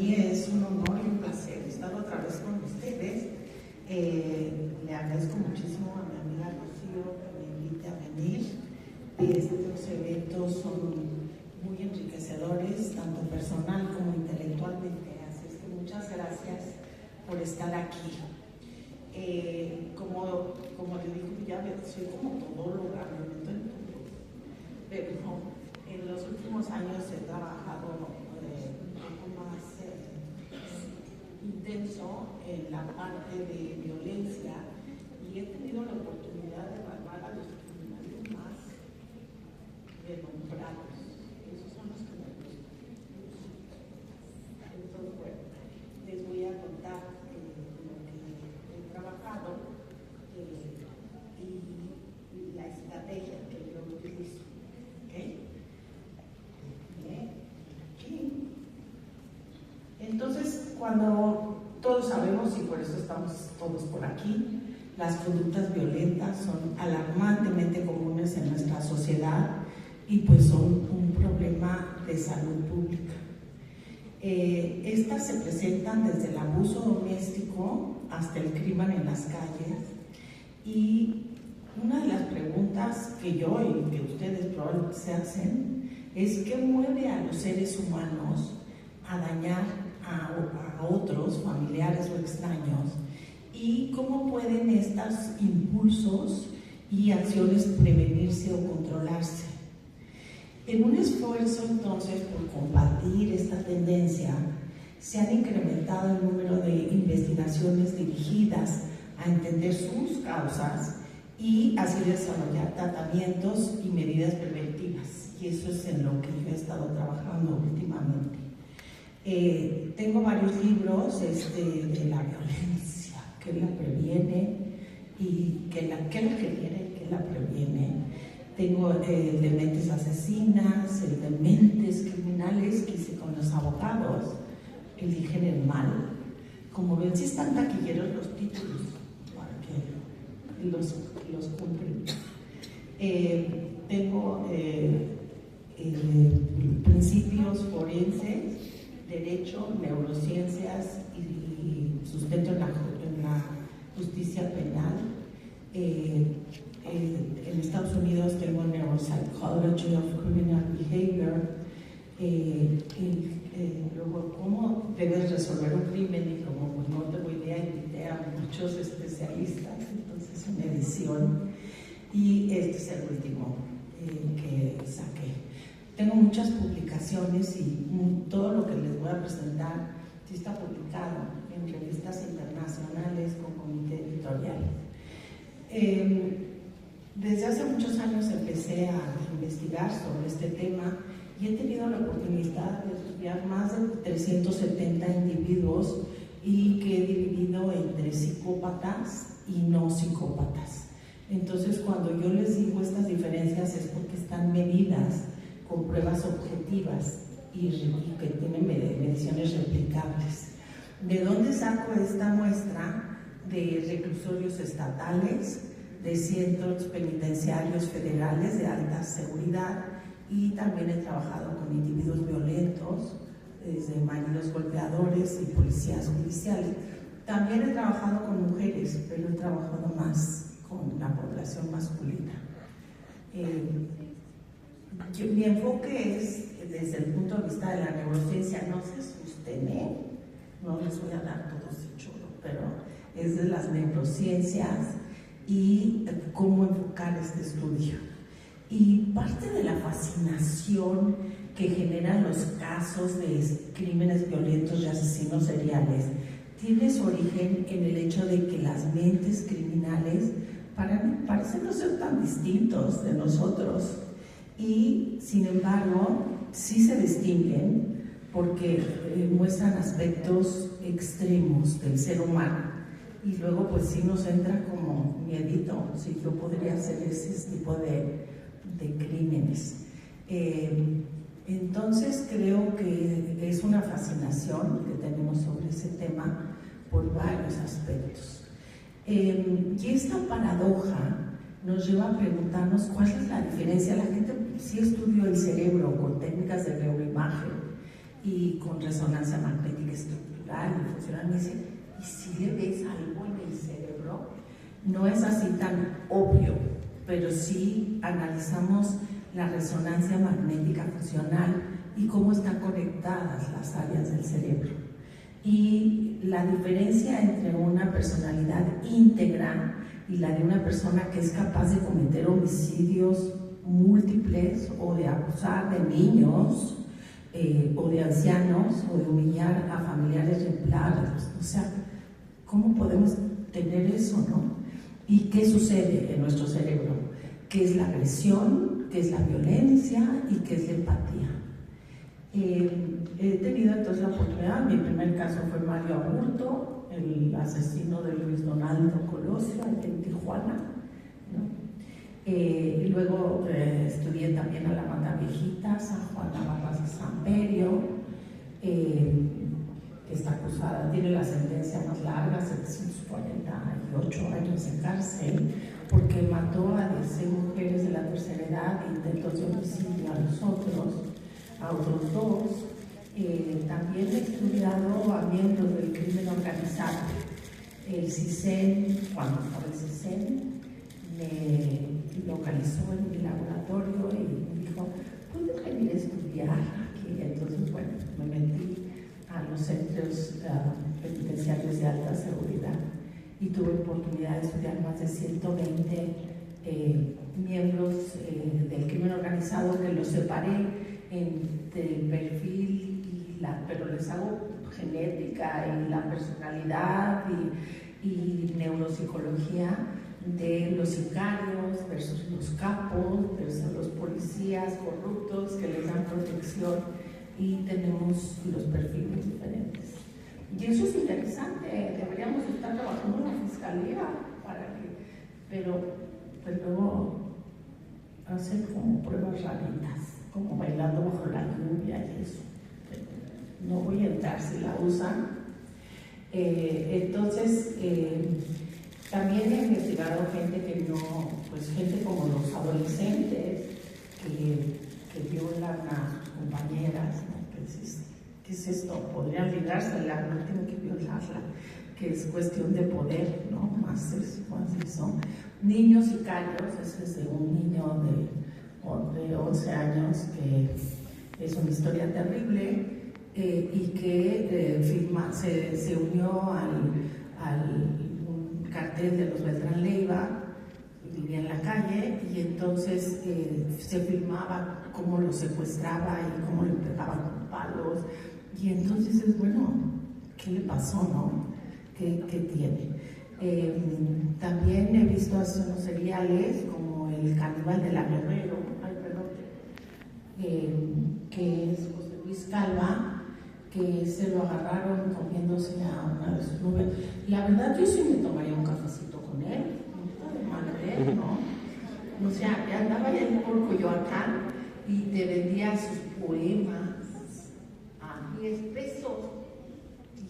mí es un honor y un placer estar otra vez con ustedes. Le agradezco muchísimo a mi amiga Rocío que me invite a venir. Estos eventos son muy enriquecedores, tanto personal como intelectualmente. Así es que muchas gracias por estar aquí. Como le digo, ya soy como todóloga, me meto en todo. Pero en los últimos años he trabajado un poco más intenso en la parte de violencia y he tenido la oportunidad de evaluar a los criminales más renombrados. Esos son los que me gustan. Entonces, bueno, les voy a contar lo que he trabajado y la estrategia que yo utilizo. ¿Okay? Bien. Entonces, cuando todos sabemos, y por eso estamos todos por aquí, las conductas violentas son alarmantemente comunes en nuestra sociedad y pues son un problema de salud pública. Estas se presentan desde el abuso doméstico hasta el crimen en las calles, y una de las preguntas que yo y que ustedes probablemente se hacen es ¿qué mueve a los seres humanos a dañar a otros, familiares o extraños? ¿Y cómo pueden estos impulsos y acciones prevenirse o controlarse? En un esfuerzo entonces por combatir esta tendencia, se han incrementado el número de investigaciones dirigidas a entender sus causas y así desarrollar tratamientos y medidas preventivas. Y eso es en lo que yo he estado trabajando últimamente. Tengo varios libros de la violencia, que la previene y que la quiere, que la previene. Tengo el de mentes asesinas, el de mentes criminales, que hice con los abogados, eligen el mal. Como ven, sí están taquilleros los títulos para que los cumplen. Tengo principios forenses, derecho, neurociencias y sustento en la justicia penal. En Estados Unidos tengo Neuropsychology of Criminal Behavior, luego cómo debes resolver un crimen, y como pues, no tengo idea, invité a muchos especialistas, entonces una edición, y este es el último que saqué. Tengo muchas publicaciones y todo lo que les voy a presentar sí está publicado en revistas internacionales con comité editorial. Desde hace muchos años empecé a investigar sobre este tema y he tenido la oportunidad de estudiar más de 370 individuos y que he dividido entre psicópatas y no psicópatas. Entonces, cuando yo les digo estas diferencias es porque están medidas con pruebas objetivas y que tienen mediciones replicables. ¿De dónde saco esta muestra? De reclusorios estatales, de centros penitenciarios federales de alta seguridad, y también he trabajado con individuos violentos, desde maridos golpeadores y policías judiciales. También he trabajado con mujeres, pero he trabajado más con la población masculina. Mi enfoque es desde el punto de vista de la neurociencia. No se asusten, no les voy a dar todo ese choro, pero es de las neurociencias y cómo enfocar este estudio. Y parte de la fascinación que generan los casos de crímenes violentos y asesinos seriales tiene su origen en el hecho de que las mentes criminales parecen no ser tan distintos de nosotros, y sin embargo sí se distinguen porque muestran aspectos extremos del ser humano. Y luego pues sí nos entra como miedito si yo podría hacer ese tipo de crímenes. Entonces creo que es una fascinación que tenemos sobre ese tema por varios aspectos. Y esta paradoja nos lleva a preguntarnos cuál es la diferencia. La gente sí estudió el cerebro con técnicas de neuroimagen y con resonancia magnética estructural y funcional. Me dice, ¿y si le ves algo en el cerebro? No es así tan obvio, pero sí analizamos la resonancia magnética funcional y cómo están conectadas las áreas del cerebro. Y la diferencia entre una personalidad íntegra y la de una persona que es capaz de cometer homicidios múltiples o de abusar de niños o de ancianos o de humillar a familiares ejemplares. O sea, ¿cómo podemos tener eso, no? ¿Y qué sucede en nuestro cerebro? ¿Qué es la agresión? ¿Qué es la violencia? ¿Y qué es la empatía? He tenido entonces la oportunidad, mi primer caso fue Mario Aburto, el asesino de Luis Donaldo Colosio en Tijuana, ¿no? Y luego estudié también a la Mata Viejitas, a Juana Barras de Samperio, que está acusada, tiene la sentencia más larga, 748 años en cárcel, porque mató a 16 mujeres de la tercera edad e intentos de homicidio a otros dos. También he estudiado a miembros del crimen organizado. El CISEN, cuando estaba el CISEN, me localizó en mi laboratorio y me dijo, ¿puedes venir a estudiar aquí? Entonces, bueno, me metí a los centros penitenciarios de alta seguridad y tuve oportunidad de estudiar más de 120 miembros del crimen organizado, que los separé entre el perfil pero les hago genética y la personalidad y neuropsicología de los sicarios versus los capos versus los policías corruptos que les dan protección, y tenemos los perfiles diferentes. Y eso es interesante, deberíamos estar trabajando en la fiscalía pero luego hacen como pruebas raritas, como bailando bajo la lluvia y eso. No voy a entrar si la usan. Entonces, también he investigado gente que no, pues gente como los adolescentes que violan a sus compañeras, ¿no? ¿Qué es esto? Podrían ligársela, no tienen que violarla, que es cuestión de poder, ¿no? Más eso. Niños sicarios, ese es de un niño de 11 años que es una historia terrible. Y que se unió al un cartel de los Beltrán Leiva, vivía en la calle, y entonces se filmaba cómo lo secuestraba y cómo le pegaba con palos, y entonces es bueno, ¿qué le pasó, no? ¿Qué tiene? También he visto asesinos seriales como el caníbal de la Guerrero, que es José Luis Calva, que se lo agarraron comiéndose a una de sus novias. La verdad, yo sí me tomaría un cafecito con él, no de mal ver, ¿no? O sea, que andaba allá por Coyoacán y te vendía sus poemas a 10 pesos.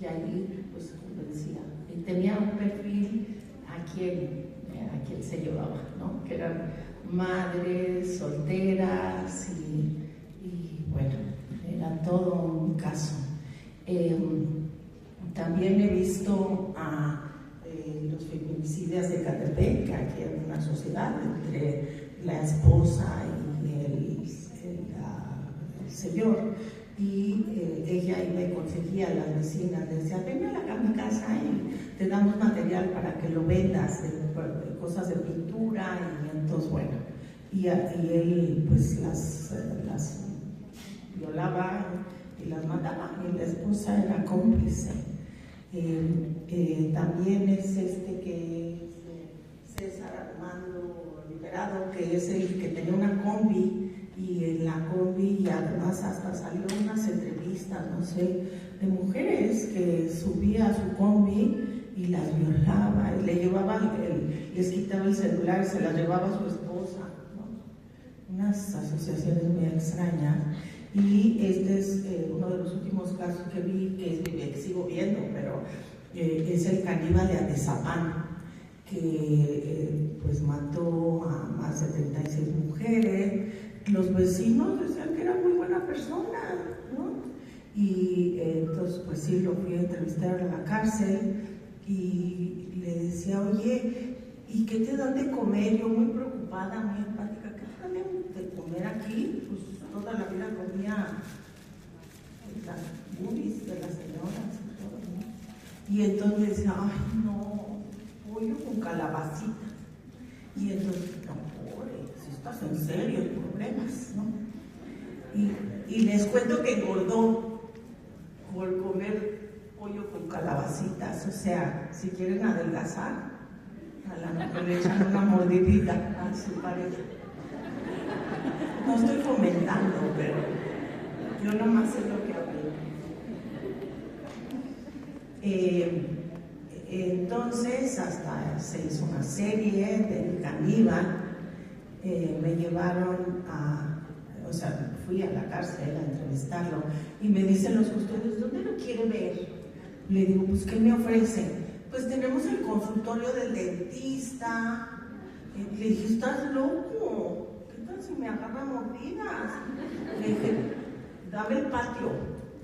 Y ahí, pues, como decía, y tenía un perfil a quien se llevaba, ¿no? Que eran madres, solteras y bueno, era todo un caso. También he visto a los feminicidios de Catepec, que aquí hay una sociedad entre la esposa y el señor, y ella iba y conseguía a las vecinas, le decía, ven a mi casa y te damos material para que lo vendas, de cosas de pintura, y entonces bueno, y él pues las violaba y las mataba, y la esposa era cómplice. También es que es César Armando Liberado, que es el que tenía una combi, y en la combi, y además hasta salió unas entrevistas, no sé, de mujeres que subía a su combi y las violaba, y les quitaba el celular y se las llevaba a su esposa, ¿no? Unas asociaciones muy extrañas. Y este es uno de los últimos casos que vi, que sigo viendo, pero es el caníbal de Atizapán, que pues mató a más de 36 mujeres. Los vecinos decían que era muy buena persona, ¿no? Y entonces pues sí, lo fui a entrevistar a la cárcel y le decía, oye, ¿y qué te dan de comer? Yo muy preocupada, muy empática, ¿qué te dan de comer aquí? Pues toda la vida comía las boobies de las señoras y todo, ¿no? Y entonces decía, ay no, pollo con calabacita. Y entonces, no, pobre, si estás en serios problemas, ¿no? Y les cuento que engordó por comer pollo con calabacitas. O sea, si quieren adelgazar, a la mejor le echan una mordidita a su pareja. No estoy comentando, pero yo nomás sé lo que hablé. Entonces, hasta se hizo una serie del caníbal. Me llevaron o sea, fui a la cárcel a entrevistarlo y me dicen los custodios, ¿dónde lo quiere ver? Le digo, pues, ¿qué me ofrecen? Pues tenemos el consultorio del dentista. Le dije, ¿estás loco? ¿Qué tal si me agarra mordidas? Le dije, dame el patio,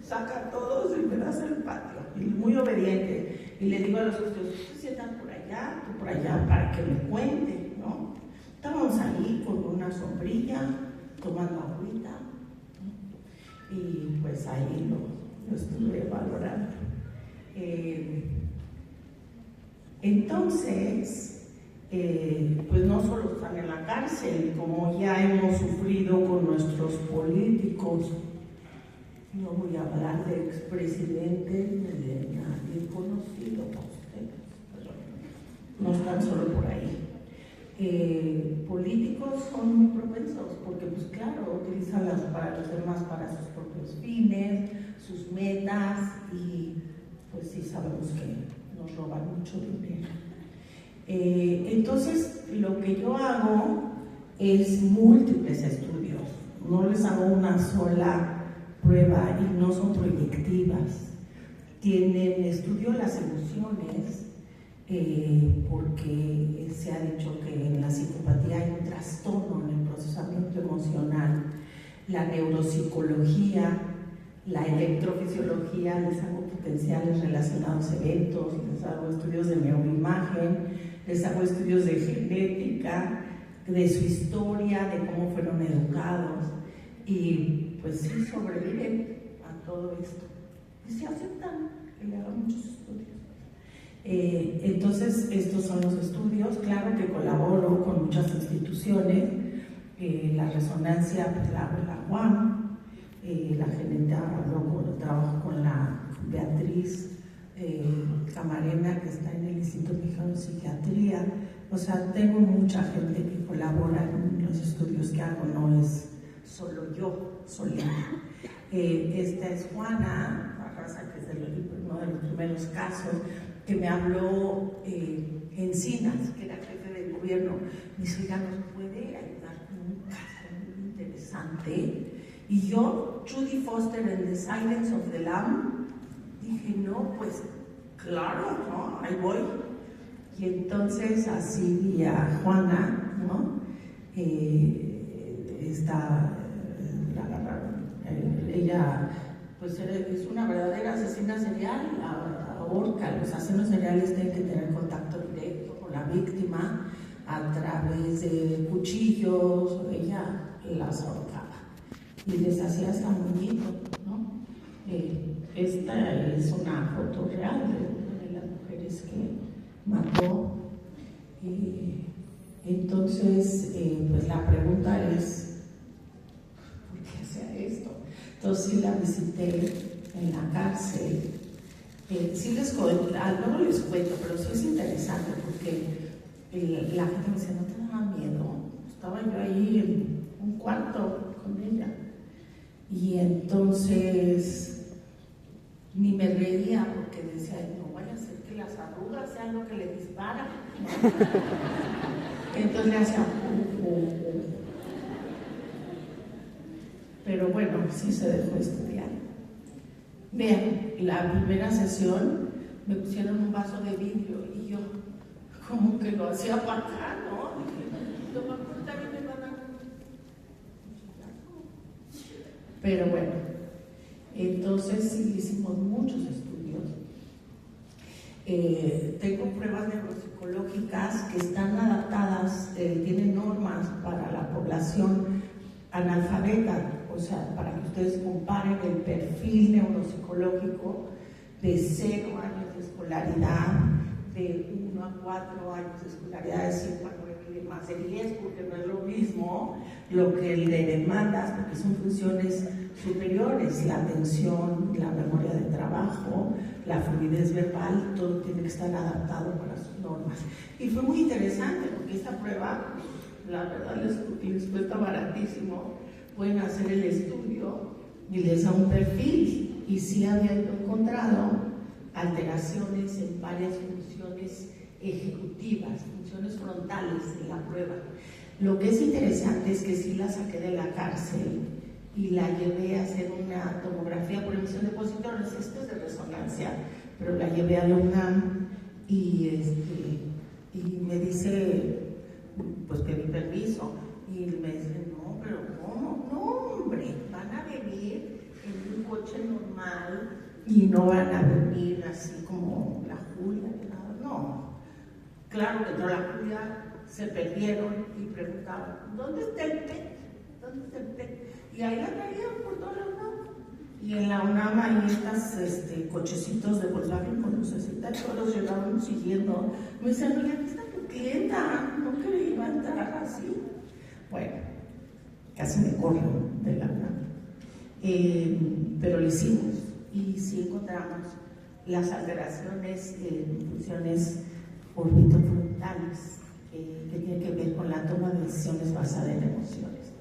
saca a todos y me das el patio. Y muy obediente. Y le digo a los custodios, ustedes sientan por allá, tú por allá, para que me cuente, ¿no? Estábamos ahí con una sombrilla, tomando agüita, ¿no? Y pues ahí lo estuve valorando. Entonces, pues no solo están en la cárcel, como ya hemos sufrido con nuestros políticos. No voy a hablar de expresidentes ni de nadie conocido para ustedes, pero no están solo por ahí. Políticos son muy propensos porque, pues claro, utilizan para los demás para sus propios fines, sus metas, y pues sí sabemos que nos roban mucho dinero. Entonces, lo que yo hago es múltiples estudios, no les hago una sola prueba y no son proyectivas. Estudio las emociones, porque se ha dicho que en la psicopatía hay un trastorno en el procesamiento emocional. La neuropsicología, la electrofisiología, les hago potenciales relacionados a eventos, les hago estudios de neuroimagen, les hago estudios de genética, de su historia, de cómo fueron educados, y pues sí sobreviven a todo esto y se aceptan que le hagan muchos estudios. Entonces, estos son los estudios. Claro que colaboro con muchas instituciones. La resonancia pues la hago en la UAM, la genética trabajo con la Beatriz Camarena, que está en el Instituto Mexicano de Psiquiatría. O sea, tengo mucha gente que colabora en los estudios que hago, no es solo yo, solita. Esta es Juana Barraza, que es uno de los primeros casos, que me habló Encinas, que era jefe del gobierno. Me dice, oiga, ¿nos puede ayudar con un caso muy interesante? Y yo, Judy Foster en The Silence of the Lamb, dije, no, pues claro, ¿no? Ahí voy. Y entonces así vi a Juana, ¿no? La agarraron. Ella pues es una verdadera asesina serial, ahorca. Los asesinos seriales tienen que tener contacto directo con la víctima a través de cuchillos. Ella las ahorcaba y les hacía hasta muñeco, ¿no? Esta es una foto real de las mujeres que mató. Entonces, pues la pregunta es, ¿por qué hacía esto? Entonces sí la visité en la cárcel. Sí les cuento, no les cuento, pero sí es interesante porque la gente me dice, ¿no te daba miedo? Estaba yo ahí en un cuarto con ella. Y entonces ni me reía porque decía, no vaya a ser que las arrugas sean lo que le dispara. Entonces le hacía Pero bueno, sí se dejó estudiar. Vean, la primera sesión me pusieron un vaso de vidrio y yo como que lo hacía para acá, ¿no? Dije, lo mejor también me van a... Pero bueno, Entonces sí hicimos muchos estudios. Tengo pruebas neuropsicológicas que están adaptadas, tienen normas para la población analfabeta, o sea, para que ustedes comparen el perfil neuropsicológico de 0 años de escolaridad, de 1 a 4 años de escolaridad, de 5 a 9 y de más de 10, porque no es lo mismo lo que le demandas, porque son funciones superiores, la atención, la memoria de trabajo, la fluidez verbal, todo tiene que estar adaptado para sus normas. Y fue muy interesante, porque esta prueba, la verdad les cuesta baratísimo, pueden hacer el estudio y les da un perfil, y sí había encontrado alteraciones en varias funciones ejecutivas, funciones frontales en la prueba. Lo que es interesante es que sí la saqué de la cárcel y la llevé a hacer una tomografía por emisión de positrones. Esto es de resonancia, pero la llevé a la UNAM y me dice, pues pedí permiso, y me dice, no, pero ¿cómo? No, hombre, van a venir en un coche normal y no van a venir así como la Julia, no. Claro que entró la Julia, se perdieron y preguntaban, ¿dónde está el PET? ¿Dónde está el PET? Y ahí la traían por toda la UNAM. Y en la UNAM hay estas cochecitos de Volkswagen con lucecitas, todos los llevaban siguiendo. Me dicen, oye, aquí está tu clienta, no que iba a entrar así. Bueno, casi me corren de la UNAM. Pero lo hicimos y sí encontramos las alteraciones en funciones orbitofrontales que tienen que ver con la toma de decisiones basada en emociones.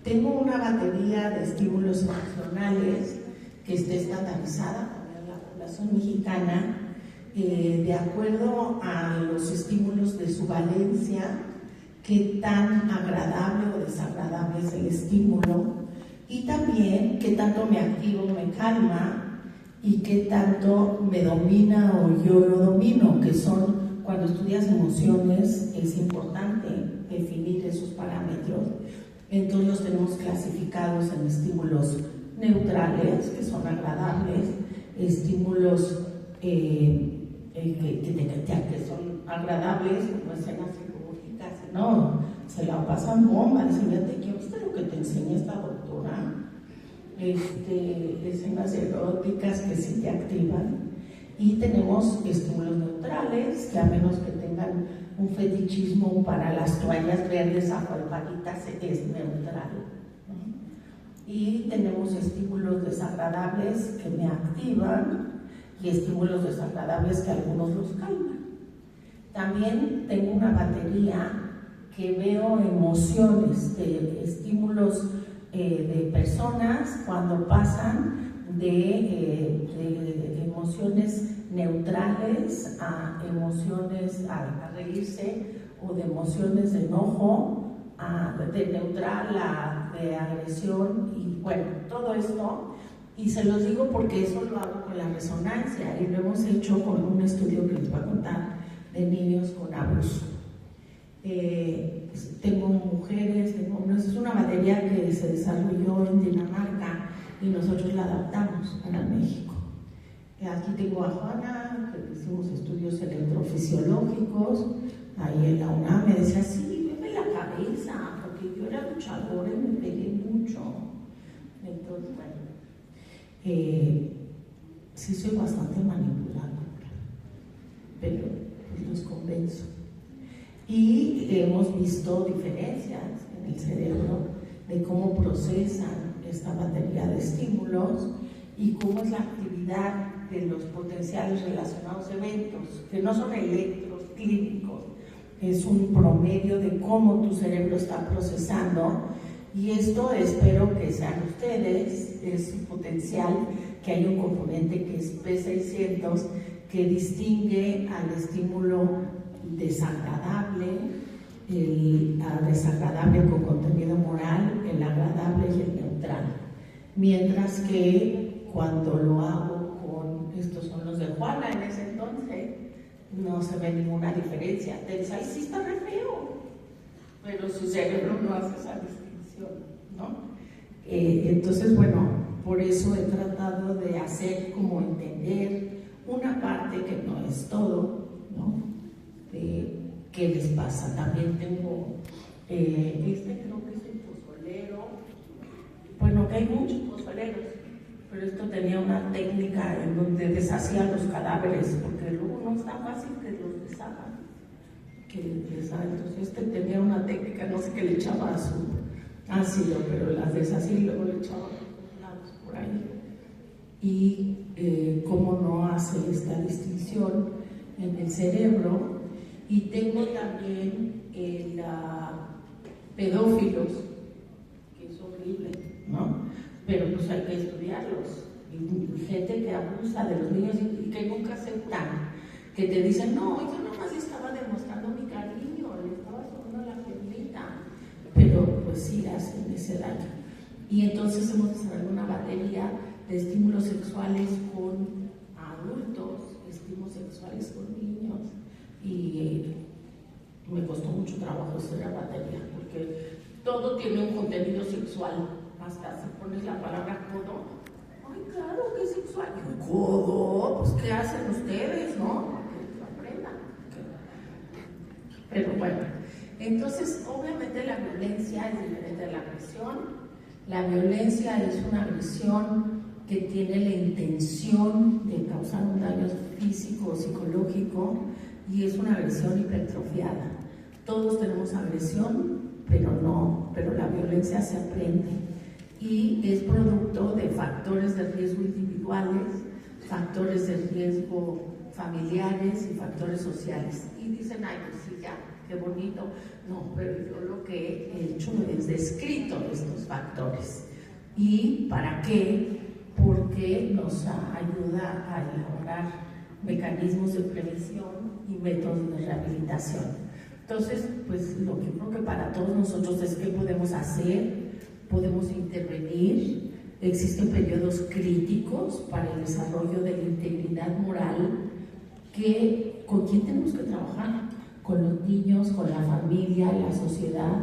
Tengo una batería de estímulos emocionales que está estandarizada para la población mexicana de acuerdo a los estímulos de su valencia, qué tan agradable o desagradable es el estímulo, y también qué tanto me activa o me calma y qué tanto me domina o yo lo domino, que son, cuando estudias emociones es importante definir esos parámetros. Entonces los tenemos clasificados en estímulos neutrales, que son agradables, estímulos que son agradables, como escenas psicológicas, no, se la pasan bomba, dicen, ¿ya viste lo que te enseña esta doctora? Escenas eróticas que sí te activan. Y tenemos estímulos neutrales, que a menos que tengan un fetichismo para las toallas verdes acuarpaditas, es neutral. Y tenemos estímulos desagradables que me activan y estímulos desagradables que algunos los calman. También tengo una batería que veo emociones de estímulos de personas cuando pasan de emociones neutrales a emociones a reírse, o de emociones de enojo de neutral a de agresión, y bueno, todo esto. Y se los digo porque eso lo hago con la resonancia y lo hemos hecho con un estudio que les voy a contar de niños con abuso. Tengo mujeres, tengo hombres. Es una batería que se desarrolló en Dinamarca y nosotros la adaptamos para México. Aquí tengo a Juana, que hicimos estudios electrofisiológicos ahí en la UNAM. Me decía, sí, veme la cabeza, porque yo era luchadora y me pegué mucho. Entonces, bueno, sí soy bastante manipuladora, pero pues los convenzo. Y hemos visto diferencias en el cerebro de cómo procesan esta batería de estímulos y cómo es la actividad de los potenciales relacionados a eventos, que no son electros clínicos, es un promedio de cómo tu cerebro está procesando. Y esto espero que sean ustedes, es un potencial, que hay un componente que es P600 que distingue al estímulo desagradable, el desagradable con contenido moral, el agradable y el neutral. Mientras que cuando lo hago con, estos son los de Juana en ese entonces, no se ve ninguna diferencia. Te dice, ay, sí está re feo, pero su cerebro no hace esa distinción, ¿no? Entonces, bueno, Por eso he tratado de hacer como entender una parte que no es todo, ¿no? De qué les pasa. También tengo, creo que es el pozolero. Bueno, que hay muchos pozoleros, pero esto tenía una técnica en donde deshacía los cadáveres, porque luego no es tan fácil que los deshagan. Entonces este tenía una técnica, no sé qué le echaba a su ácido, pero las deshacía y luego le echaba por ahí. Y cómo no hace esta distinción en el cerebro. Y tengo también pedófilos, que es horrible, ¿no? Pero pues hay que estudiarlos. Y gente que abusa de los niños y que nunca aceptan, que te dicen, no, yo nomás le estaba demostrando mi cariño, le estaba tomando la piernita, pero pues sí hacen ese daño. Y entonces hemos desarrollado una batería de estímulos sexuales con adultos, estímulos sexuales con niños, y me costó mucho trabajo hacer la batería, porque todo tiene un contenido sexual, hasta si pones la palabra codo, ay, claro, qué sexual, y codo, pues qué hacen ustedes, ¿no? Que lo aprendan. Pero bueno, entonces obviamente la violencia es diferente de la agresión. La violencia es una agresión que tiene la intención de causar un daño físico o psicológico, y es una agresión hipertrofiada. Todos tenemos agresión, pero la violencia se aprende y es producto de factores de riesgo individuales, factores de riesgo familiares y factores sociales. Y dicen, ay, pues sí, ya, qué bonito. No, pero yo lo que he hecho es descrito estos factores. ¿Y para qué? Porque nos ayuda a elaborar mecanismos de prevención y métodos de rehabilitación. Entonces, pues lo que creo que para todos nosotros es qué podemos hacer, podemos intervenir. Existen periodos críticos para el desarrollo de la integridad moral, ¿con quién tenemos que trabajar? Con los niños, con la familia, la sociedad.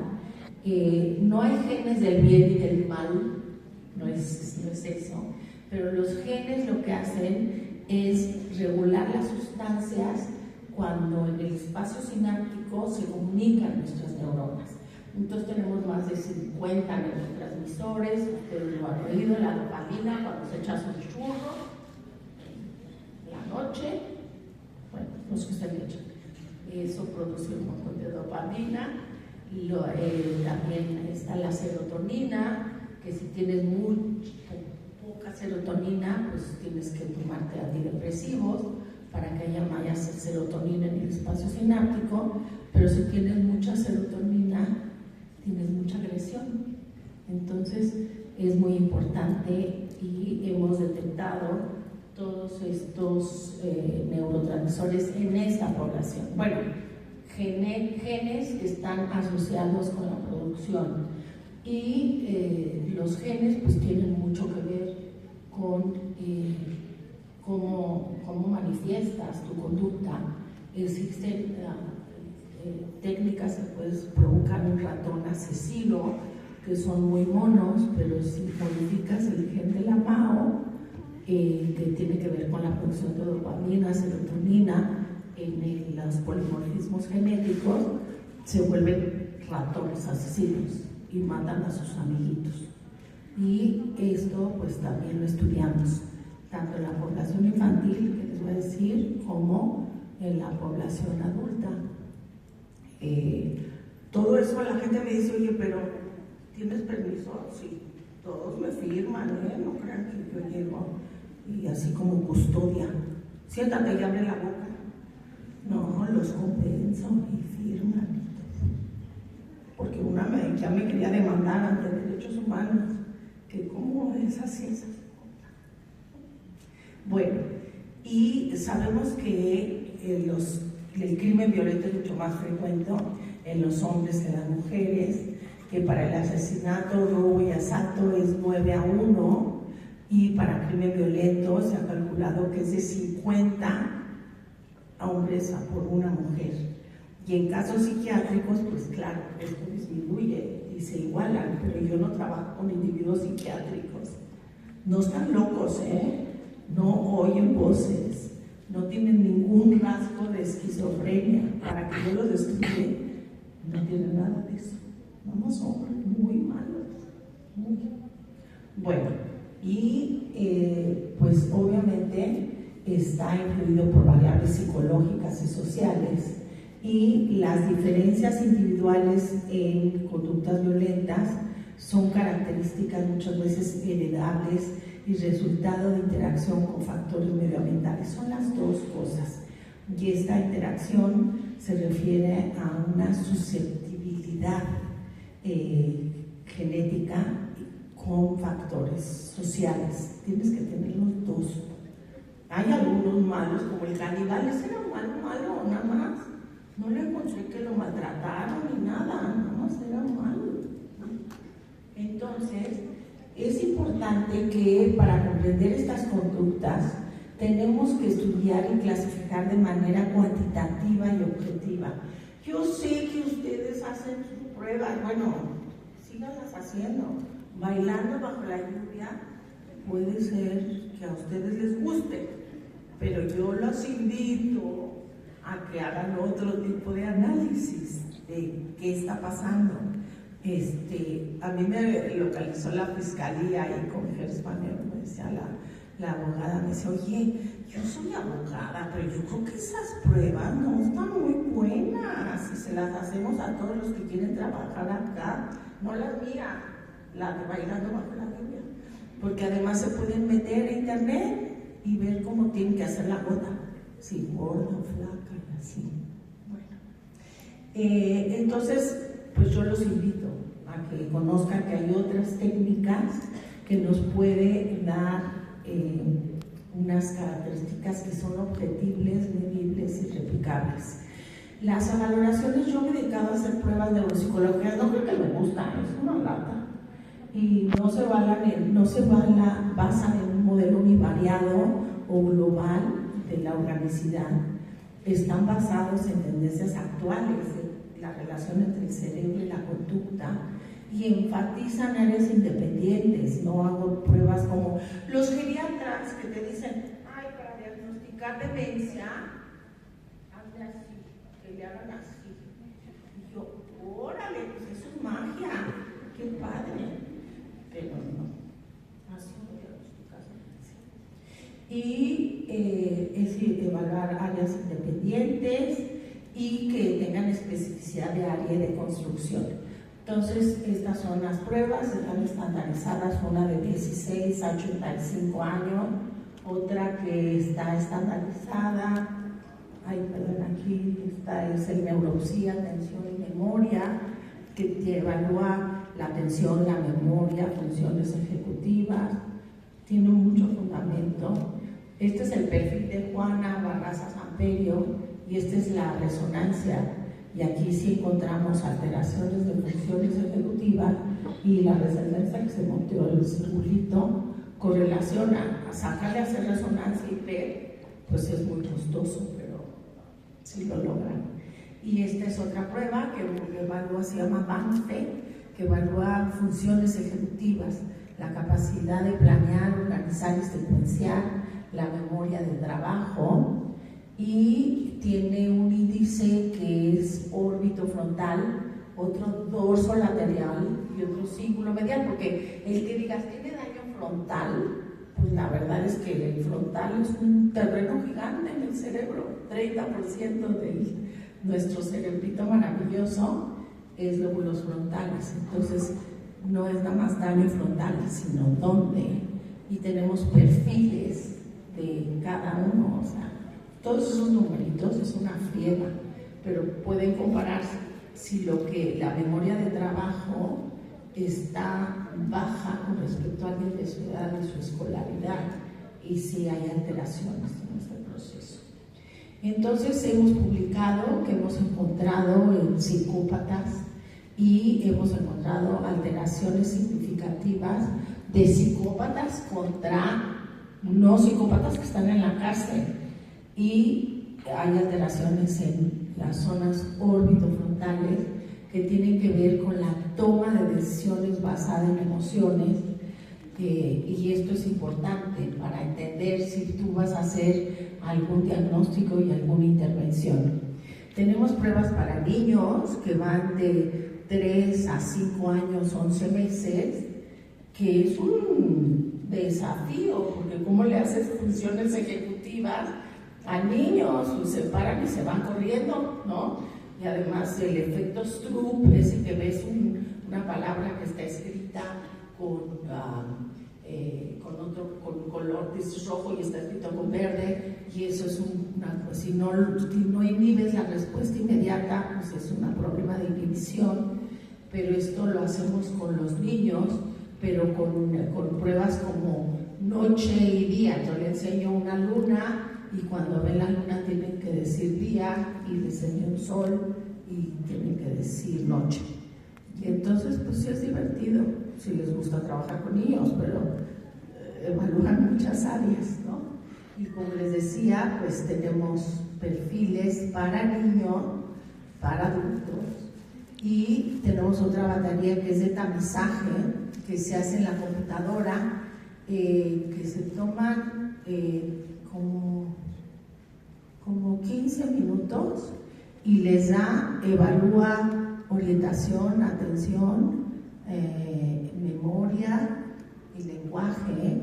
No hay genes del bien y del mal, no es eso, pero los genes lo que hacen es regular las sustancias cuando en el espacio sináptico se comunican nuestras neuronas. Entonces tenemos más de 50 neurotransmisores, ustedes lo han oído, la dopamina cuando se echa sus churros, la noche, bueno, no es que se le echen, eso produce un montón de dopamina. También está la serotonina, que si tienes poca serotonina, pues tienes que tomarte antidepresivos para que haya más serotonina en el espacio sináptico, pero si tienes mucha serotonina, tienes mucha agresión. Entonces es muy importante y hemos detectado todos estos neurotransmisores en esta población. Bueno, genes que están asociados con la producción, y los genes pues tienen mucho que ver con cómo manifiestas tu conducta. Existen técnicas que puedes provocar un ratón asesino, que son muy monos, pero si modificas el gen de la MAO, que tiene que ver con la producción de dopamina, serotonina, en los polimorfismos genéticos, se vuelven ratones asesinos y matan a sus amiguitos. Y esto pues también lo estudiamos, tanto en la población infantil, que les voy a decir, como en la población adulta. Todo eso la gente me dice, oye, pero ¿tienes permiso? Sí, todos me firman, no crean que yo llego y así como custodia. Siéntate y abre la boca. No, los compenso y firman. Porque una ya me quería demandar ante derechos humanos, que cómo es así esa cosa. Bueno, y sabemos que el crimen violento es mucho más frecuente en los hombres que en las mujeres, que para el asesinato, robo y asalto es 9-1, y para crimen violento se ha calculado que es de 50 hombres por una mujer. Y en casos psiquiátricos, pues claro, esto disminuye y se igualan, pero yo no trabajo con individuos psiquiátricos, No están locos, no oyen voces, no tienen ningún rasgo de esquizofrenia. Para que yo los estudie, no tienen nada de eso. No son muy malos. Bueno, y pues obviamente está influido por variables psicológicas y sociales, y las diferencias individuales en conductas violentas son características muchas veces heredables y resultado de interacción con factores medioambientales. Son las dos cosas, y esta interacción se refiere a una susceptibilidad genética con factores sociales. Tienes que tener los dos. Hay algunos malos, como el caníbal. Ese era malo, nada más. No le encontré que lo maltrataron ni nada más era malo. Entonces, es importante que para comprender estas conductas tenemos que estudiar y clasificar de manera cuantitativa y objetiva. Yo sé que ustedes hacen sus pruebas, bueno, síganlas haciendo. Bailando bajo la lluvia puede ser que a ustedes les guste, pero yo los invito a que hagan otro tipo de análisis de qué está pasando. A mí me localizó la fiscalía y con Gerspanero me decía la abogada, me decía, oye, yo soy abogada, pero yo creo que esas pruebas no están muy buenas, y se las hacemos a todos los que quieren trabajar acá, no las mira, la de bailando bajo la lluvia, porque además se pueden meter a internet y ver cómo tienen que hacer la gota, si gorda o flaca y así. Bueno, entonces pues yo los invito a que conozcan que hay otras técnicas que nos pueden dar unas características que son objetibles, medibles y replicables. Las valoraciones, yo me he dedicado a hacer pruebas neuropsicológicas, no creo que me gusta, es una lata, y no se basan en un modelo univariado o global de la organicidad, están basados en tendencias actuales de la relación entre el cerebro y la conducta, y enfatizan áreas independientes. No hago pruebas como los geriatras que te dicen, ay, para diagnosticar demencia, hazle así, que le hagan así. Y yo, órale, pues eso es magia, qué padre. Pero no, así no diagnosticas demencia. Y es evaluar áreas independientes y que tengan especificidad de área y de construcción. Entonces, estas son las pruebas, están estandarizadas, una de 16 a 85 años, otra que está estandarizada, aquí esta es el neuropsia, atención y memoria, que evalúa la atención, la memoria, funciones ejecutivas, tiene mucho fundamento. Este es el perfil de Juana Barraza Samperio y esta es la resonancia. Y aquí sí encontramos alteraciones de funciones ejecutivas, y la resonancia que se montó el circulito correlaciona a sacarle a hacer resonancia y ver, pues es muy costoso, pero sí lo logran. Y esta es otra prueba que evalúa, se llama BANFE, que evalúa funciones ejecutivas, la capacidad de planear, organizar y secuenciar, la memoria de trabajo, y tiene un índice que es órbito frontal, otro dorso lateral y otro cíngulo medial, porque el que digas tiene daño frontal, pues la verdad es que el frontal es un terreno gigante en el cerebro. 30% de nuestro cerebrito maravilloso es lóbulos frontales, entonces no es nada más daño frontal, sino dónde, y tenemos perfiles de cada uno, o sea, todos esos numeritos es una friega, pero pueden comparar si la memoria de trabajo está baja con respecto a alguien de su edad y su escolaridad, y si hay alteraciones en este proceso. Entonces hemos publicado que hemos encontrado en psicópatas y hemos encontrado alteraciones significativas de psicópatas contra no psicópatas que están en la cárcel, y hay alteraciones en las zonas y esto es importante para entender si tú vas a hacer algún diagnóstico y alguna intervención. Tenemos pruebas para niños que van de 3 a 5 años, 11 meses, que es un desafío, porque ¿cómo le haces funciones ejecutivas a niños? Pues se paran y se van corriendo, ¿no? Y además el efecto Stroop, ese que ves una palabra que está escrita con un color rojo y está escrito con verde, y eso es si no inhibes la respuesta inmediata, pues es un problema de inhibición. Pero esto lo hacemos con los niños, pero con pruebas como noche y día. Yo le enseño una luna y cuando ven la luna tienen que decir día, y les enseño un sol y tienen que decir noche. Y entonces pues sí es divertido, si les gusta trabajar con niños, pero evalúan muchas áreas, ¿no? Y como les decía, pues tenemos perfiles para niños, para adultos, y tenemos otra batería que es de tamizaje, que se hace en la computadora, que se toman como 15 minutos y les evalúa orientación, atención, memoria y lenguaje.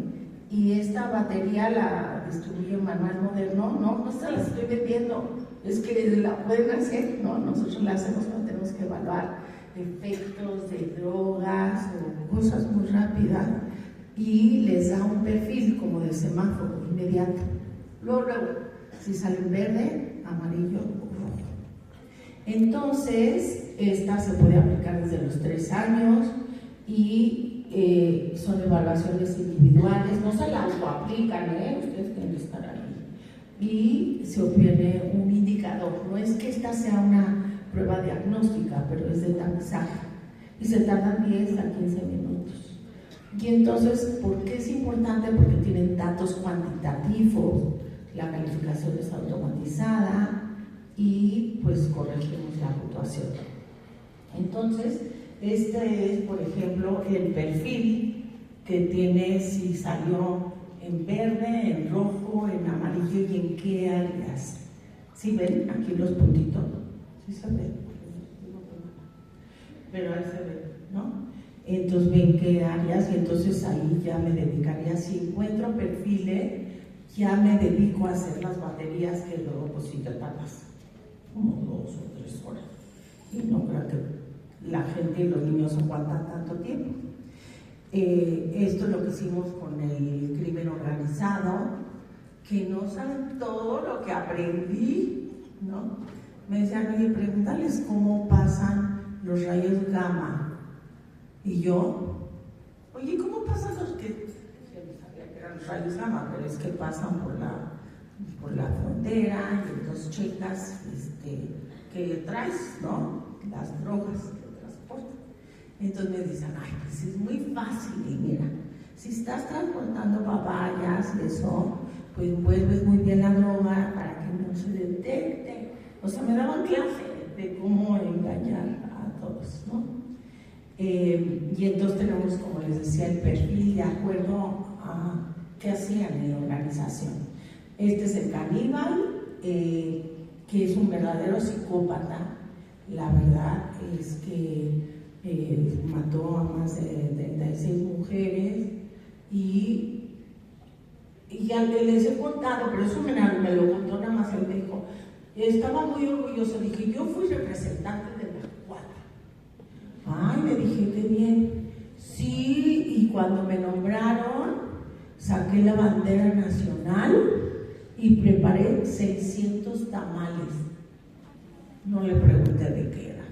Y esta batería la distribuye Manual Moderno. No se la estoy vendiendo, es que la pueden hacer, ¿no? Nosotros la hacemos cuando tenemos que evaluar efectos de drogas o cosas muy rápidas, y les da un perfil como de semáforo inmediato. Luego, si sale en verde, amarillo o rojo. Entonces, esta se puede aplicar desde los 3 años y son evaluaciones individuales, no se la autoaplican, ustedes tienen que estar ahí. Y se obtiene un indicador, no es que esta sea una prueba diagnóstica, pero es de tamizaje, y se tardan 10 a 15 minutos. Y entonces, ¿por qué es importante? Porque tienen datos cuantitativos, la calificación es automatizada y pues corregimos la puntuación. Entonces, este es, por ejemplo, el perfil que tiene si salió en verde, en rojo, en amarillo y en qué áreas. ¿Sí ven aquí los puntitos? ¿Sí se ven? Pero ahí se ve, ¿no? Entonces ven qué áreas, y entonces ahí ya me dedicaría, si encuentro perfiles, ya me dedico a hacer las baterías, que luego pues sí te tardas como 2 o 3 horas. Y no creo que la gente y los niños aguantan tanto tiempo. Esto es lo que hicimos con el crimen organizado, que no saben todo lo que aprendí, ¿no? Me decían, oye, pregúntales cómo pasan los rayos gamma. Y yo, oye, ¿cómo pasan los que...? Yo no sabía que eran los rayos gamma, pero es que pasan por la frontera, y entonces checas que traes, ¿no? Las drogas que transportan. Entonces me dicen, ay, pues es muy fácil, y mira, si estás transportando papayas y eso, pues envuelves muy bien la droga para que no se detecte. O sea, me daban clase de cómo engañar a todos, ¿no? Y entonces tenemos, como les decía, el perfil de acuerdo a qué hacían en la organización. Este es el caníbal, que es un verdadero psicópata. La verdad es que mató a más de 36 mujeres y ya les he contado, pero eso me lo contó nada más. Él me dijo, estaba muy orgulloso. Dije, yo fui representante de las 4. Ay, me dije, qué bien. Sí, y cuando me nombraron, saqué la bandera nacional y preparé 600 tamales. No le pregunté de qué era.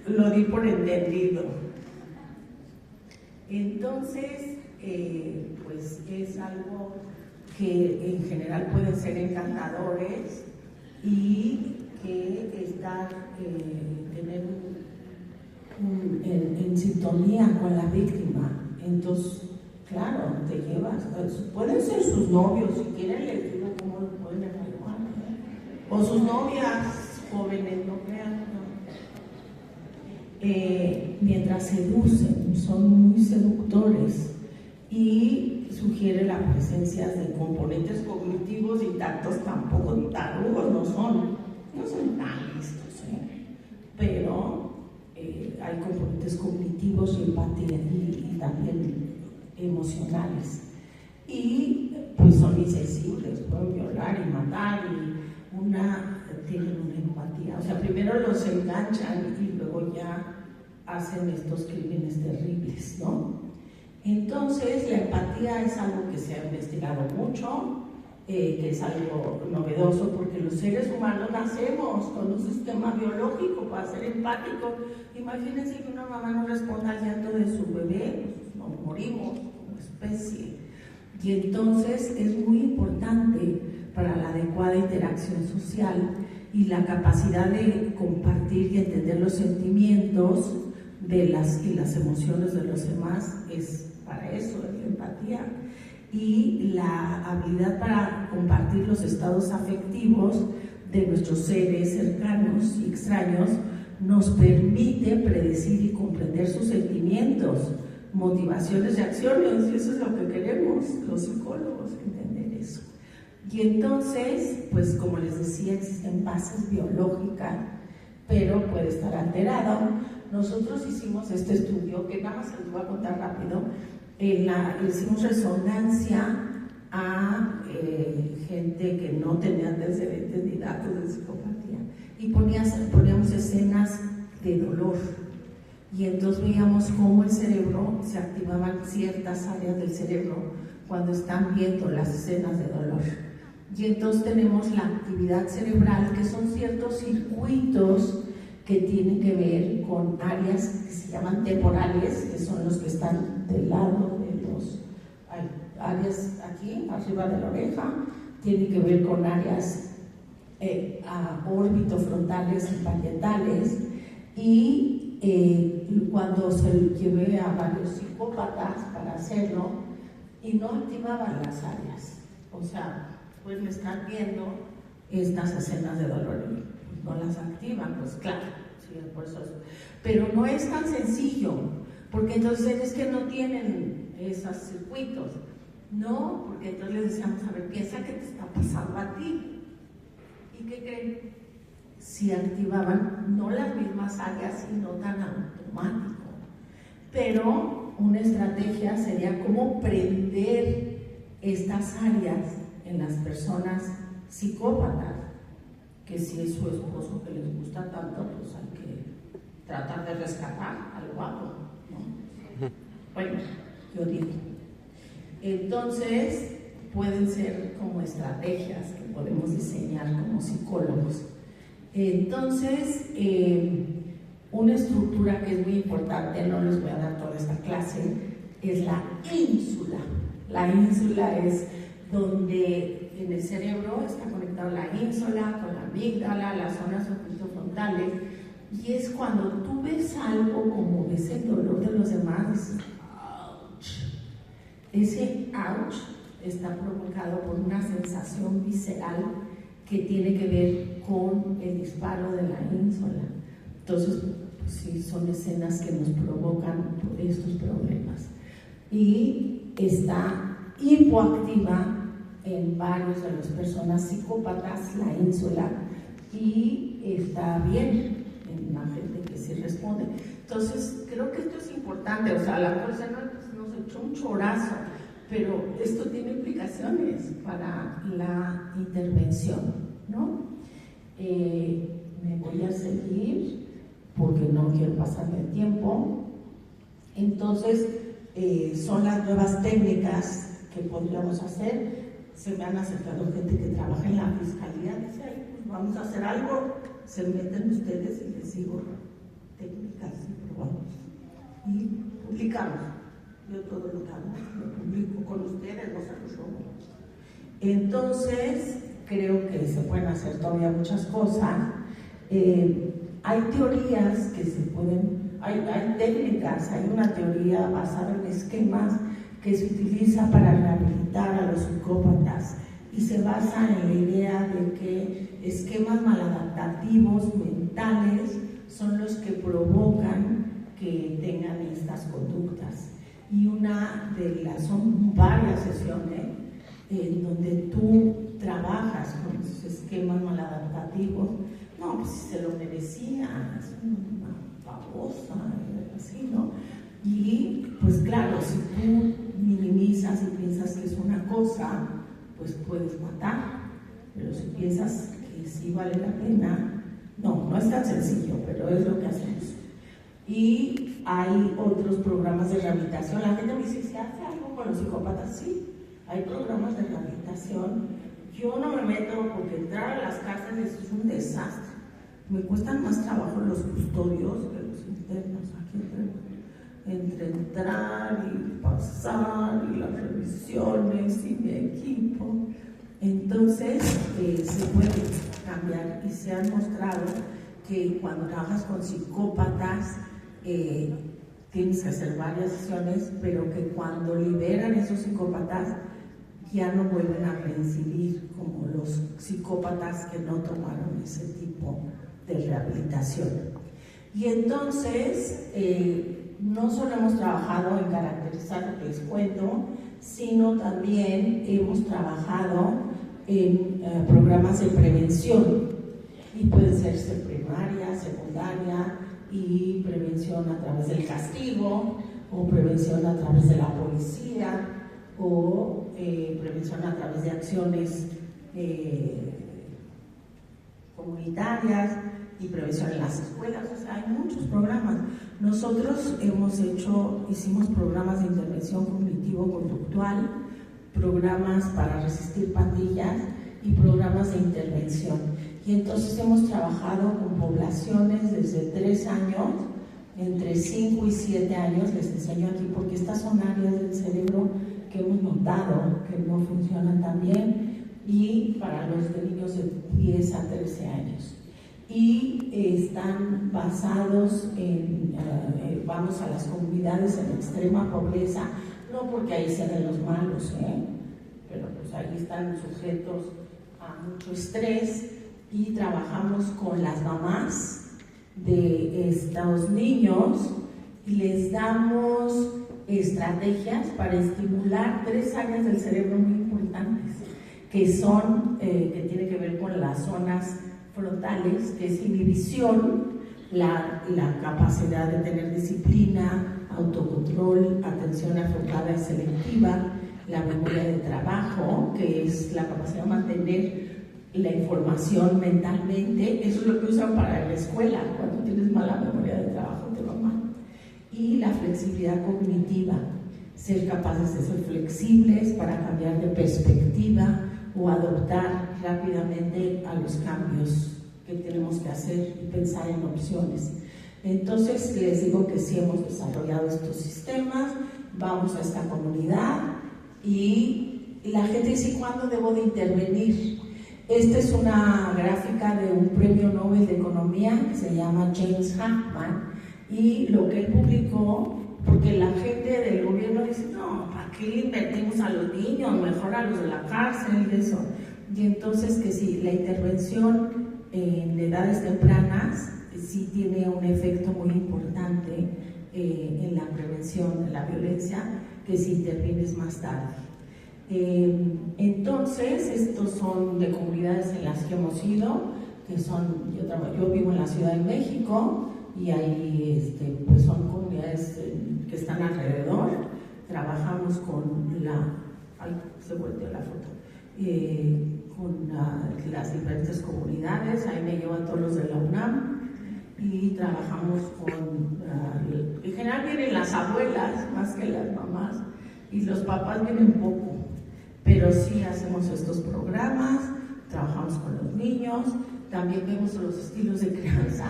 Lo di por entendido. Entonces, pues es algo que en general pueden ser encantadores y que estar, tener en sintonía con la víctima. Entonces, claro, te llevas, pueden ser sus novios, si quieren les digo cómo lo pueden evaluar, o sus novias jóvenes, no crean, no. mientras seducen, son muy seductores y sugiere la presencia de componentes cognitivos y tactos tampoco tarugos, no son tan listos, pero hay componentes cognitivos y empatía y también emocionales. Y pues son insensibles, pueden violar y matar y tienen una empatía. O sea, primero los enganchan y luego ya hacen estos crímenes terribles, ¿no? Entonces, la empatía es algo que se ha investigado mucho, que es algo novedoso, porque los seres humanos nacemos con un sistema biológico para ser empático. Imagínense que una mamá no responda al llanto de su bebé, pues nos morimos como especie. Y entonces es muy importante para la adecuada interacción social y la capacidad de compartir y entender los sentimientos y las emociones de los demás es para eso, es la empatía. Y la habilidad para compartir los estados afectivos de nuestros seres cercanos y extraños nos permite predecir y comprender sus sentimientos, motivaciones y acciones, y eso es lo que queremos los psicólogos, entender eso. Y entonces, pues como les decía, existen bases biológicas, pero puede estar alterado. Nosotros hicimos este estudio, que nada más se los voy a contar rápido. Hicimos resonancia a gente que no tenía antecedentes ni datos de psicopatía y poníamos escenas de dolor. Y entonces veíamos cómo el cerebro, se activaban ciertas áreas del cerebro cuando están viendo las escenas de dolor. Y entonces tenemos la actividad cerebral, que son ciertos circuitos que tienen que ver con áreas que se llaman temporales, que son los que están del lado de los áreas aquí, arriba de la oreja, tienen que ver con áreas órbitofrontales y parietales. Y cuando se llevé a varios psicópatas para hacerlo, y no activaban las áreas, o sea, pues me están viendo estas escenas de dolor y no las activan, pues claro, sí, por eso es. Pero no es tan sencillo, porque entonces es que no tienen esos circuitos, no, porque entonces les decíamos, a ver, piensa que te está pasando a ti. ¿Y qué creen? Si activaban no las mismas áreas y no tan automático. Pero una estrategia sería cómo prender estas áreas en las personas psicópatas, que si es su esposo que les gusta tanto, pues hay que tratar de rescatar al guapo, ¿no? Bueno, yo digo. Entonces, pueden ser como estrategias que podemos diseñar como psicólogos. Entonces, una estructura que es muy importante, no les voy a dar toda esta clase, es la ínsula. La ínsula es donde en el cerebro está conectado la ínsula con la amígdala, las zonas orbitofrontales, y es cuando tú ves algo como ves el dolor de los demás, dices, ouch. Ese ouch está provocado por una sensación visceral que tiene que ver con el disparo de la ínsula. Entonces, pues sí, son escenas que nos provocan estos problemas. Y está hipoactiva en varios de las personas psicópatas, la ínsula, y está bien en la gente que sí responde. Entonces, creo que esto es importante, o sea, la persona nos echó un chorazo, pero esto tiene implicaciones para la intervención, ¿no? Me voy a seguir porque no quiero pasarme el tiempo. Entonces, son las nuevas técnicas que podríamos hacer. Se me han acercado gente que trabaja en la fiscalía, dice, ay, pues vamos a hacer algo, se meten ustedes y les digo técnicas y probamos y publicamos. Yo todo lo que hago lo publico con ustedes, no se los robo. Entonces, creo que se pueden hacer todavía muchas cosas. Hay teorías que se pueden, hay técnicas, hay una teoría basada en esquemas que se utiliza para rehabilitar a los psicópatas y se basa en la idea de que esquemas maladaptativos mentales son los que provocan que tengan estas conductas. Y son varias sesiones en donde tú trabajas con esos esquemas maladaptativos. No, pues si se lo merecía, es una babosa, así, ¿no? Y pues claro, si tú minimizas y piensas que es una cosa, pues puedes matar. Pero si piensas que sí vale la pena, no es tan sencillo, pero es lo que hacemos. Y hay otros programas de rehabilitación. La gente me dice, ¿se hace algo con los psicópatas? Sí, hay programas de rehabilitación. Yo no me meto porque entrar a las cárceles es un desastre. Me cuestan más trabajo los custodios que los internos. Aquí entre entrar y pasar y las revisiones y mi equipo. Entonces se puede cambiar y se ha mostrado que cuando trabajas con psicópatas tienes que hacer varias sesiones, pero que cuando liberan esos psicópatas ya no vuelven a reincidir como los psicópatas que no tomaron ese tipo de rehabilitación. Y entonces no solo hemos trabajado en caracterizar lo que les cuento, sino también hemos trabajado en programas de prevención, y pueden ser primaria, secundaria, y prevención a través del castigo, o prevención a través de la policía, o prevención a través de acciones comunitarias y prevención en las escuelas. O sea, hay muchos programas. Nosotros hicimos programas de intervención cognitivo-conductual, programas para resistir pandillas y programas de intervención. Y entonces hemos trabajado con poblaciones desde 3 años, entre 5 y 7 años, les enseño aquí porque estas son áreas del cerebro que hemos notado que no funcionan tan bien, y para los de niños de 10 a 13 años. Y están basados en, vamos a las comunidades en extrema pobreza, no porque ahí sean de los malos, pero pues ahí están sujetos a mucho estrés, y trabajamos con las mamás de estos niños y les damos estrategias para estimular 3 áreas del cerebro muy importantes, que son, que tiene que ver con las zonas frontales, que es inhibición, la capacidad de tener disciplina, autocontrol, atención enfocada y selectiva, la memoria de trabajo, que es la capacidad de mantener la información mentalmente. Eso es lo que usan para la escuela. Cuando tienes mala memoria de trabajo te va mal. Y la flexibilidad cognitiva, ser capaces de ser flexibles para cambiar de perspectiva o adoptar rápidamente a los cambios que tenemos que hacer y pensar en opciones. Entonces les digo que sí hemos desarrollado estos sistemas, vamos a esta comunidad y la gente dice, ¿cuándo debo de intervenir? Esta es una gráfica de un premio Nobel de Economía que se llama James Hanckman, y lo que él publicó, porque la gente del gobierno dice, no, ¿para qué le invertimos a los niños? Mejor a los de la cárcel y eso. Y entonces que sí, la intervención en edades tempranas sí tiene un efecto muy importante en la prevención de la violencia, que si intervienes más tarde. Entonces, estos son de comunidades en las que hemos ido, que son, yo vivo en la Ciudad de México, y ahí pues son comunidades que están alrededor. Trabajamos con se volteó la foto, con las diferentes comunidades. Ahí me llevan todos los de la UNAM, y trabajamos con, en general vienen las abuelas más que las mamás, y los papás vienen poco, pero sí hacemos estos programas, trabajamos con los niños, también vemos los estilos de crianza,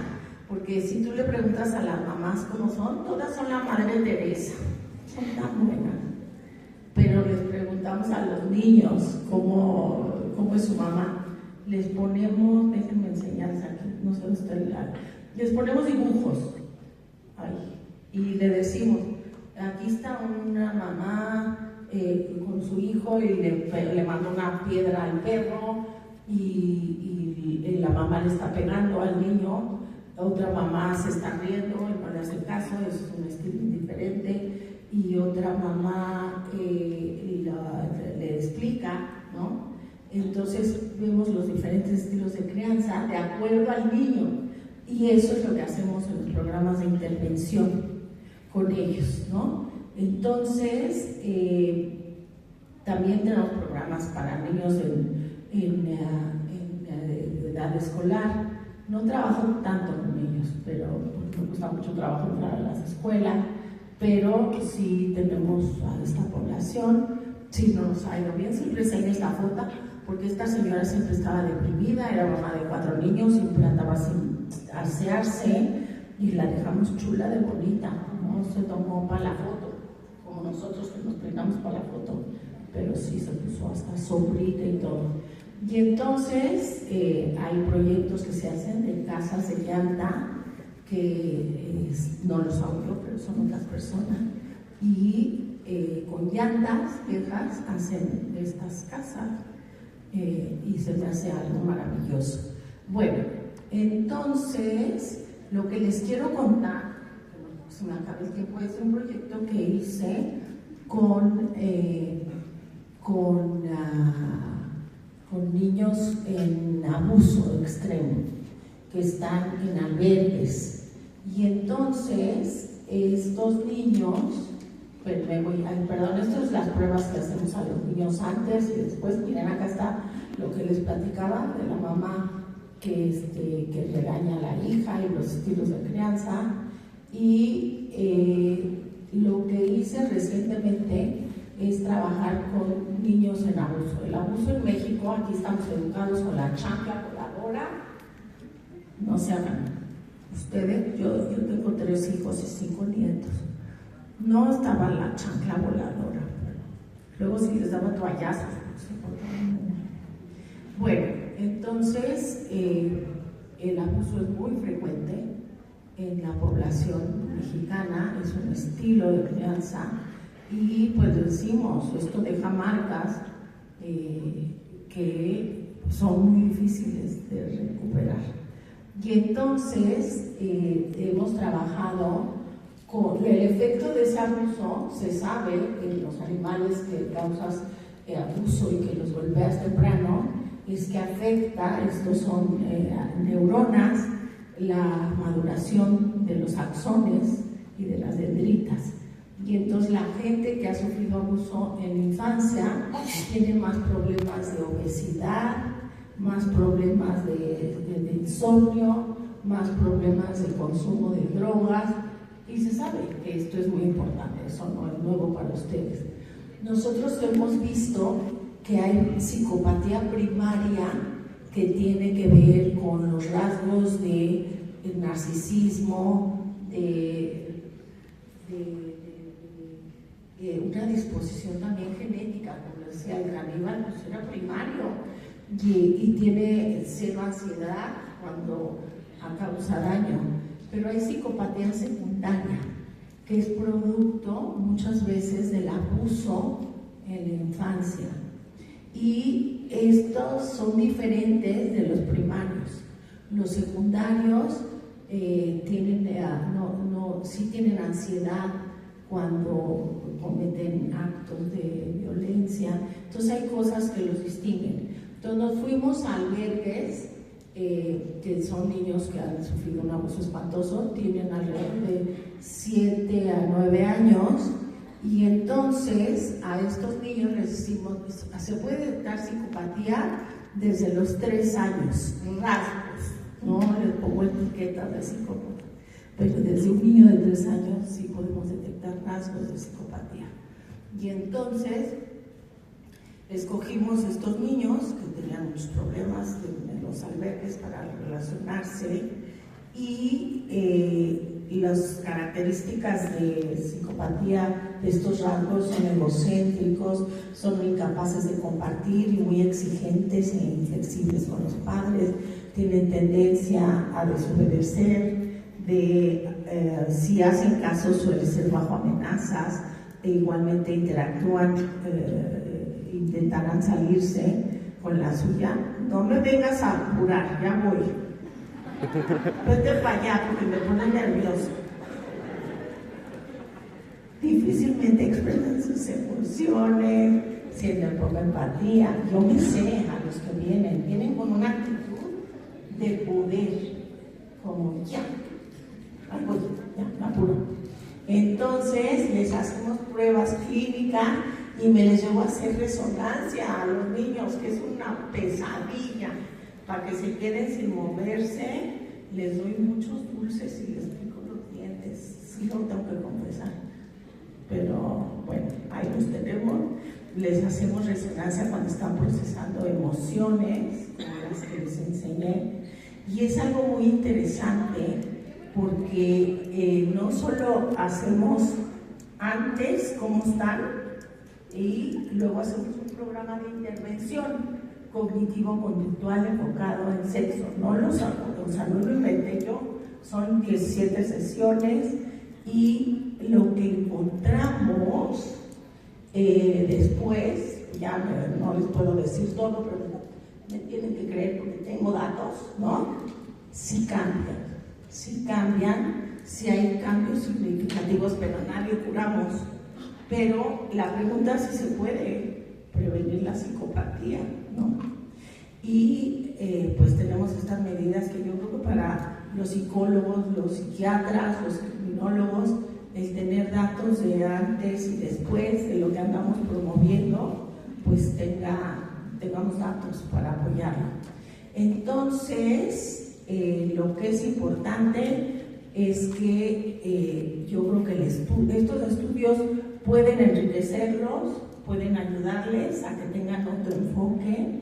porque si tú le preguntas a las mamás cómo son, todas son la Madre Teresa, son tan buenas, pero les preguntamos a los niños cómo es su mamá. Les ponemos, déjenme enseñarles aquí, no sé dónde está les ponemos dibujos ahí, y le decimos, aquí está una mamá con su hijo y le manda una piedra al perro, y la mamá le está pegando al niño, otra mamá se está riendo y no le hace caso, es un estilo diferente, y otra mamá le explica, ¿no? Entonces vemos los diferentes estilos de crianza de acuerdo al niño, y eso es lo que hacemos en los programas de intervención con ellos, ¿no? Entonces también tenemos programas para niños en edad escolar. No trabajo tanto con niños, pero me gusta mucho trabajar para las escuelas, pero sí tenemos a esta población. Sí, no nos ha ido bien, siempre enseño la foto, porque esta señora siempre estaba deprimida, era mamá de 4 niños, siempre andaba sin asearse, y la dejamos chula de bonita, no se tomó para la foto, como nosotros que nos peinamos para la foto, pero sí se puso hasta sombrita y todo. Y entonces hay proyectos que se hacen de casas de llanta, que no los hago yo, pero son otras personas, y con llantas viejas hacen estas casas, y se me hace algo maravilloso. Bueno, entonces lo que les quiero contar, que se me acaba el tiempo, es un proyecto que hice con niños en abuso extremo, que están en albergues. Y entonces estos niños, perdón, estas son las pruebas que hacemos a los niños antes y después. Miren, acá está lo que les platicaba de la mamá que regaña a la hija y los estilos de crianza. Y lo que hice recientemente es trabajar con niños en abuso. El abuso en México, aquí estamos educados con la chancla voladora. No se hagan ustedes, yo tengo 3 hijos y 5 nietos. No estaba la chancla voladora, luego sí les daba toallazos. Bueno, entonces el abuso es muy frecuente en la población mexicana, es un estilo de crianza. Y pues decimos, esto deja marcas que son muy difíciles de recuperar. Y entonces hemos trabajado con el efecto de ese abuso. Se sabe en los animales que causas abuso y que los golpeas temprano, es que afecta, estos son neuronas, la maduración de los axones y de las dendritas. Y entonces la gente que ha sufrido abuso en la infancia tiene más problemas de obesidad, más problemas de insomnio, más problemas de consumo de drogas, y se sabe que esto es muy importante, eso no es nuevo para ustedes. Nosotros hemos visto que hay psicopatía primaria que tiene que ver con los rasgos de narcisismo, de una disposición también genética, como decía el caníbal, pues era primario, y tiene cero ansiedad cuando causa daño. Pero hay psicopatía secundaria, que es producto muchas veces del abuso en la infancia, y estos son diferentes de los primarios. Los secundarios sí tienen ansiedad cuando cometen actos de violencia. Entonces hay cosas que los distinguen. Entonces nos fuimos a albergues que son niños que han sufrido un abuso espantoso, tienen alrededor de 7 a 9 años, y entonces a estos niños les decimos, se puede detectar psicopatía desde los 3 años, rasgos, no les pongo etiquetas de psicopatía, pero desde un niño de 3 años sí podemos detectar rasgos de psicopatía. Y entonces escogimos estos niños que tenían muchos problemas en los albergues para relacionarse, y las características de psicopatía de estos rasgos son egocéntricos, son incapaces de compartir y muy exigentes e inflexibles con los padres, tienen tendencia a desobedecer, si hacen caso suele ser bajo amenazas, e igualmente interactúan, intentarán salirse con la suya. No me vengas a apurar, ya voy. Vete para allá porque me pone nervioso. Difícilmente expresan sus emociones, sienten poca empatía. Yo me sé a los que vienen con una actitud de poder, como ya, algo ya, me apuro. Entonces les hacemos pruebas clínicas y me les llevo a hacer resonancia a los niños, que es una pesadilla, para que se queden sin moverse. Les doy muchos dulces y les pico los dientes, sí lo tengo que confesar, pero bueno, ahí los tenemos. Les hacemos resonancia cuando están procesando emociones, como las que les enseñé, y es algo muy interesante porque no solo hacemos antes cómo están y luego hacemos un programa de intervención cognitivo-conductual enfocado en sexo. No lo inventé yo, son 17 sesiones y lo que encontramos después, ya no les puedo decir todo, pero me tienen que creer porque tengo datos, ¿no? Sí cambian, sí hay cambios significativos, pero nadie curamos. Pero la pregunta es si se puede prevenir la psicopatía, ¿no? Y pues tenemos estas medidas que yo creo que para los psicólogos, los psiquiatras, los criminólogos, el tener datos de antes y después de lo que andamos promoviendo, pues tengamos datos para apoyarlo. Entonces, lo que es importante es que yo creo que estos estudios pueden enriquecerlos, pueden ayudarles a que tengan otro enfoque,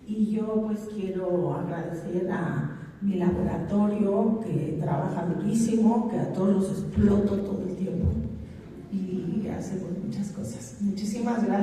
y yo pues quiero agradecer a mi laboratorio que trabaja durísimo, que a todos los exploto todo el tiempo y hacemos muchas cosas. Muchísimas gracias.